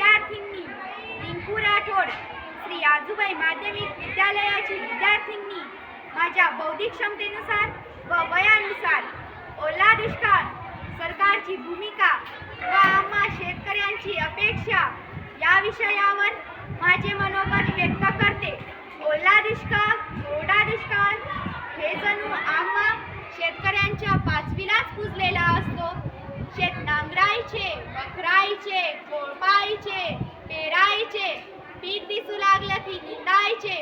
विद्यार्थिनी रिंकू राठोड, श्री आजूबाई माध्यमिक विद्यालयाची विद्यार्थिनी माझ्या बौद्धिक क्षमतेनुसार व वयानुसार ओला दुष्काळ, सरकारची भूमिका व आम्हा शेतकऱ्यांची अपेक्षा या विषयावर माझे मनोगत व्यक्त करते. ओला दुष्काळ, कोरडा दुष्काळ हे जणू आम्हा शेतकऱ्यांच्या पाचवीलाच पुजलेला असतो. शेत नांगरायचे, वखरायचे, कोळपायचे, पेरायचे, पीक दिसू लागलं की निंदायचे,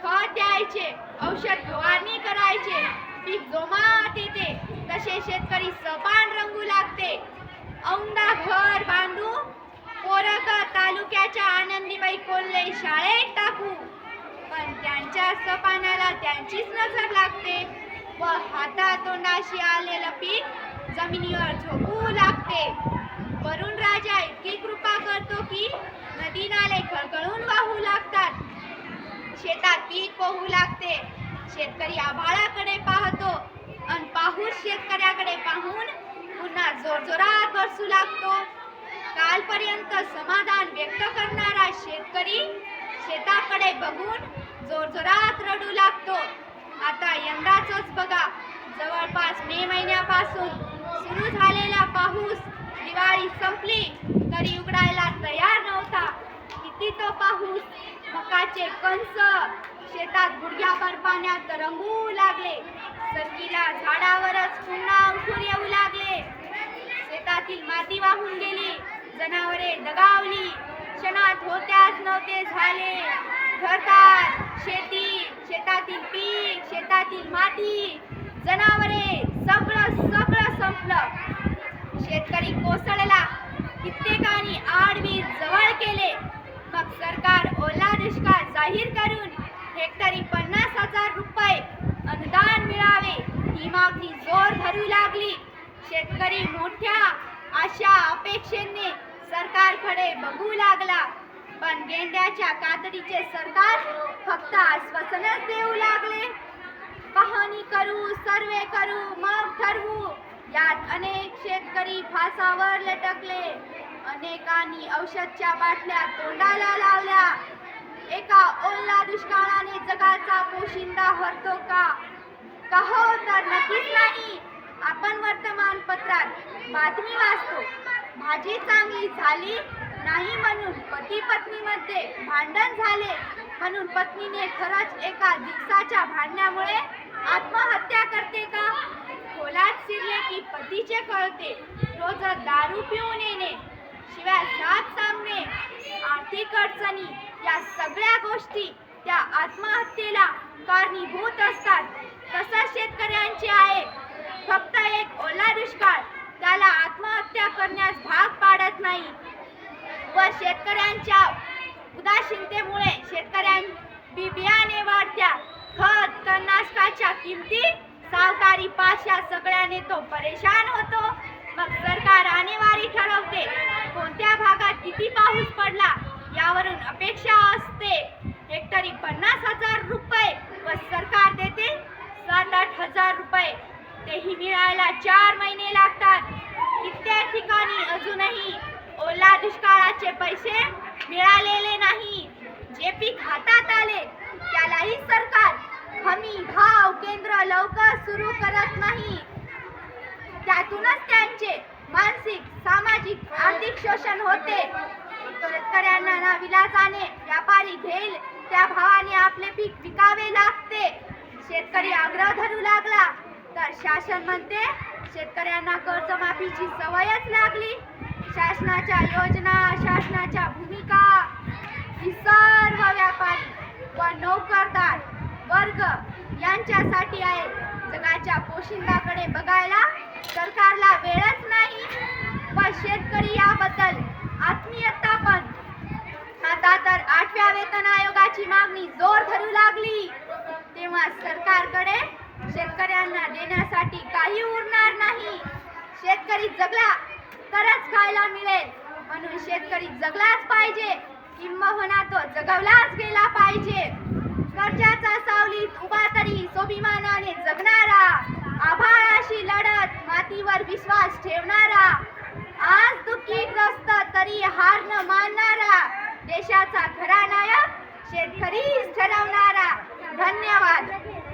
खत द्यायचे, औषध फवारणी करायचे, पीक जोमात येते तसे शेतकरी सपान रंगू लागते. औंदा घर बांधू, पोरग तालुक्याच्या आनंदीबाई कोल्हे शाळेत टाकू, पण त्यांच्या सपानाला त्यांचीच नजर लागते व हातातोंडाशी आलेलं पीक जमिनीवर झोपू लागते. वरुण राजा इतकी कृपा करतो की नदी नाले खळखळून वाहू लागतात, शेतात पीक पोहू लागते. शेतकरी आभाळाकडे पाहतो आणि पाहूस शेतकऱ्याकडे पाहून पुन्हा जोरजोरात बरसू लागतो. कालपर्यंत समाधान व्यक्त करणारा शेतकरी शेताकडे बघून जोरजोरात रडू लागतो. आता यंदाच बघा, जवळपास मे महिन्यापासून सुरू झालेला पाऊस दिवाळी संपली तरी उघडायला तयार नव्हता. किती तो पाऊस, मकाचे कंस शेतात गुडघ्याभर पाण्यात रंगू लागले. सरकीला झाडावरच पुन्हा अंकुर येऊ लागले. शेतातील माती वाहून गेली, जनावरे दगावली, क्षणात होत्याच नव्हते झाले. घरदार, शेती, शेतातील पीक, शेतातील माती, जनावरे सगळं संपलं. शेतकरी कोसळला. कित्येकांनी आडवी जवळ केले. मग सरकार ओला दुष्काळ जाहीर करून हेक्टरी 50,000 रुपये अनुदान मिळावे ही मागणी जोर धरू लागली. शेतकरी मोठ्या आशा अपेक्षेने सरकारकडे बघू लागला, पण गेंड्याच्या कातडीचे सरकार फक्त आश्वासनच देऊ लागले. पाहणी करू, सर्वे करू, मग ठरवू. यात अनेक शेतकरी फासावर लटकले. अनेकांनी औषधच्या बाटल्या तोंडाला लावल्या. एका ओला दुष्काळाने जगाचा पोशिंदा हरतो का? हो तर नक्कीच नाही. आपण वर्तमानपत्रात बातमी वाचतो, भाजी चांगली झाली नाही म्हणून पती पत्नीमध्ये भांडण झाले, म्हणून पत्नीने खरंच एका दिवसाच्या भांडणामुळे आत्महत्या करते का? खोलात शिरले की पतीचे कळते. रोज दारू पिऊन येणे, शिवाय साथ सांगणे, आर्थिक अडचणी या सगळ्या गोष्टी त्या आत्महत्येला कारणीभूत असतात. तसंच शेतकऱ्यांचे आहे. फक्त एक ओला दुष्काळ त्याला आत्महत्या करण्यास भाग पाडत नाही व शेतकऱ्यांच्या उदासीनतेमुळे बियाणे वाढत्या, खत, तणनाशकाच्या किमती, सावकारी पास या सगळ्याने तो परेशान होतो. मग सरकार आणेवारी ठरवते. कोणत्या भागात किती पाऊस पडला यावरून अपेक्षा असते. हेक्टरी 50,000 रुपये व सरकार देते 7-8 रुपये. तेही मिळायला 4 महिने लागतात. कित्येक ठिकाणी अजूनही ओला दुष्काळाचे पैसे मिळालेले नाही. जे पीक हातात आले त्यालाही सरकार हमी भाव केंद्र लवकर सुरू करत नाही. त्यातूनच त्यांचे मानसिक, सामाजिक, आर्थिक शोषण होते. शेतकऱ्यांना नाविलाजाने व्यापारी घेईल त्या भावाने आपले पीक विकावे लागते. शेतकरी आग्रह धरू लागला तर शासन म्हणते शेतकऱ्यांना कर्जमाफीची सवयच लागली. शासनाच्या योजना, शासनाच्या भूमिका ही सर्व व्यापारी व नोकरदार वर्ग यांच्यासाठी आहे. जगाच्या पोशिंदाकडे बघायला सरकारला वेळच नाही व शेतकरी याबद्दल आत्मीयता पण. आता तर 8व्या वेतन आयोगाची मागणी जोर धरू लागली. तेव्हा सरकारकडे शेतकऱ्यांना देण्यासाठी काही उरणार नाही. शेतकरी जगला तरच खायला मिळेल, म्हणून शेतकरी जगलाच पाहिजे, किंबहुना तो जगवलाच गेला पाहिजे. कर्जाचा सावलीत उभा तरी स्वाभिमानाने जगणारा, आभाळाशी लढत मातीवर विश्वास ठेवणारा, आज दुःखीग्रस्त तरी हार न मानणारा, देशाचा खरा नायक शेतकरीच ठरवणारा. धन्यवाद.